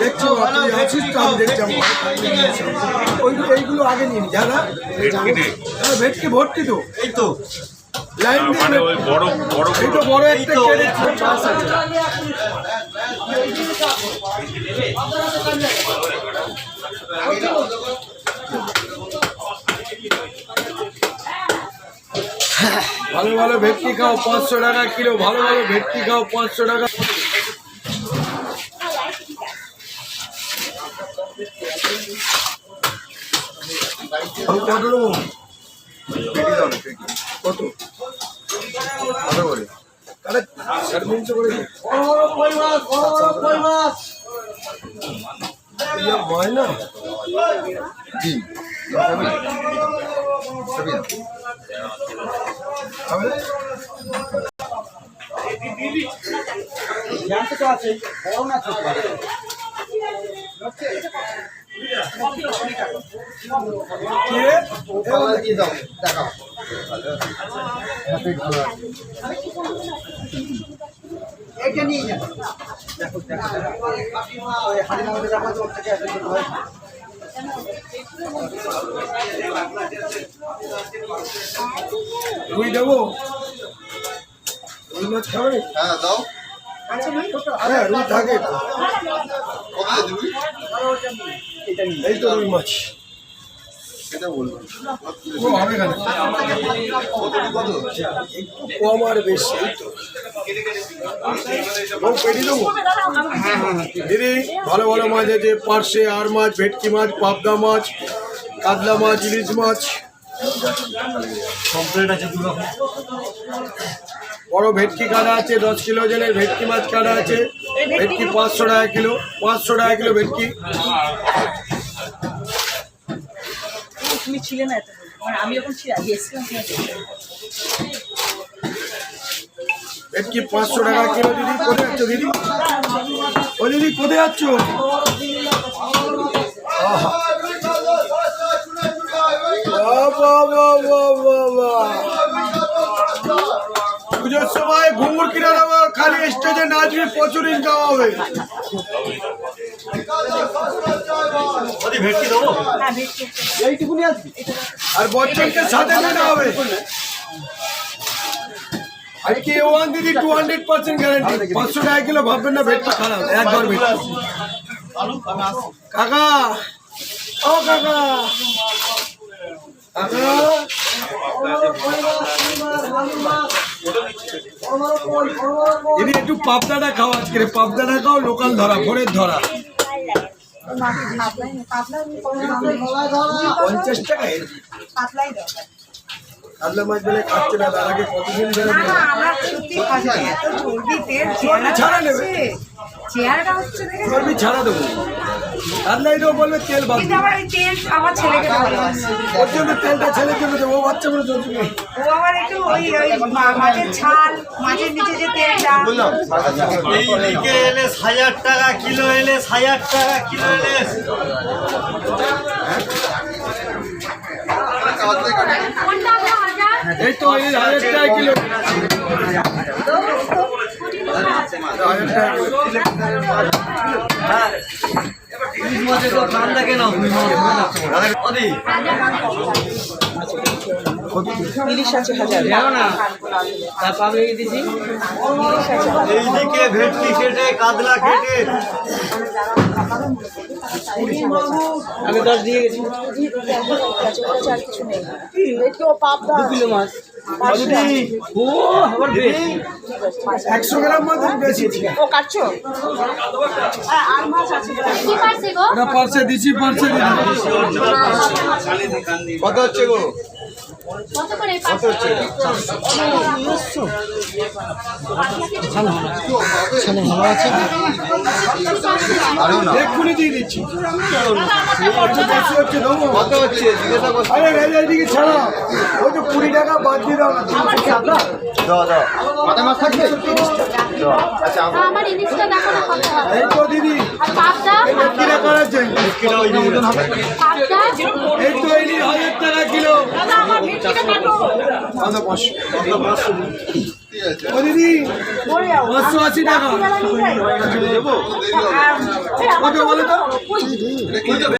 দেখছি আছিস তো আমি দেখছি এইগুলো আগে নিয়ে নি যারা ভেটকি ভর্তি তো এই তো লাইন দিয়ে এই তো বড় একটা চাষ আছে। ভালো ভালো ভেটকি খাও 500 টাকা কিলো, ভালো ভালো ভেটকি খাও 500 টাকা। কত দেবো কত কত করে তাহলে 350 করে হয় না জি আছে এটা নিয়ে যান দেখো ওই হাড়ির মধ্যে রাখা তো থেকে আসে তো হয় রুই দেবো রুই মাছ খাবে হ্যাঁ দাও আচ্ছা রুই হ্যাঁ রুই থাকে এই তো রুই মাছ এটা বলবো ও হবে কেন কম আর বেশি পেটি দেবো দিদি ভালো ভালো মাছ আছে পার্শে আর মাছ ভেটকি মাছ পাবদা মাছ কাতলা মাছ ইলিশ মাছ কমপ্লিট আছে দু রকম বড় ভেটকি কাটা আছে 10 কিলো ওজনের ভেটকি মাছ কাটা আছে ভেটকি 500 টাকা কিলো 500 টাকা কিলো ভেটকি তুমি ছিলে না এত মানে আমি যখন ছিলাম গেছিলাম ভেটকি 500 টাকা কিলো দিদি কোথায় যাচ্ছ দিদি ও দিদি কোথায় যাচ্ছ পুজোর সময় ঘুঙুর কিনে দেবো খালি স্টেজে নাচবি প্রচুর ইনকাম হবে আর বচ্চনকে সাথে নিতে হবে আর কি ওয়ান দিদি 200% গ্যারান্টি 500 টাকা কিলো ভাববেন না ভেটটা খারাপ একবার ভেটকি কাকা ও কাকা কাকা দিদি একটু পাবদাটা খাও আজকে পাবদাটা খাও লোকাল ধরা ভোরের ধরা 50 টাকা কাতলা মাছ বলে খাচ্ছে না তার আগে কতদিন ধরে ছাড়া নেবে চর্বি ছাড়া দেবো কাতলাই দেবো বলবে তেল বাদ ওর জন্য তেলটা ছেলের জন্য দেবো বাচ্চা বলে চলছে এলিশ 1000 টাকা কিলো এলিশ 1000 টাকা কিলো এলিশ এই তো 1000 টাকা কিলো ইলিশ আছে 1000 এইদিকে ভেটকি কেটে কাতলা কেটে আমি 10 দিয়ে গেছি কিছু নেই 2 কিলো মাছ 100 গ্রাম মতো বেশি ও কাটছো আর মাছ আছে কি পারছে গো ওটা পারছে দিছি পারছে দিদি কত হচ্ছে গো কত করে কত হচ্ছে এক্ষুনি দিয়ে দিচ্ছি কত হচ্ছে জিজ্ঞাসা করছি আরে এইদিকে ছাড়া ওই তো 20 টাকা বাদ দিয়ে দাও না দাও দাও মাথা মাছ থাকবে আচ্ছা আমার ইলিশটা দেখো না কত হবে এই তো দিদি আর পাবদা কি টাকা আছে কিলো ওই মতন হবে পাবদা এই তো এই 1000 টাকা কিলো দাদা আমার ভেটকিটা কাটো আদা 500 500 ও দিদি 580 টাকা কত বলো তো?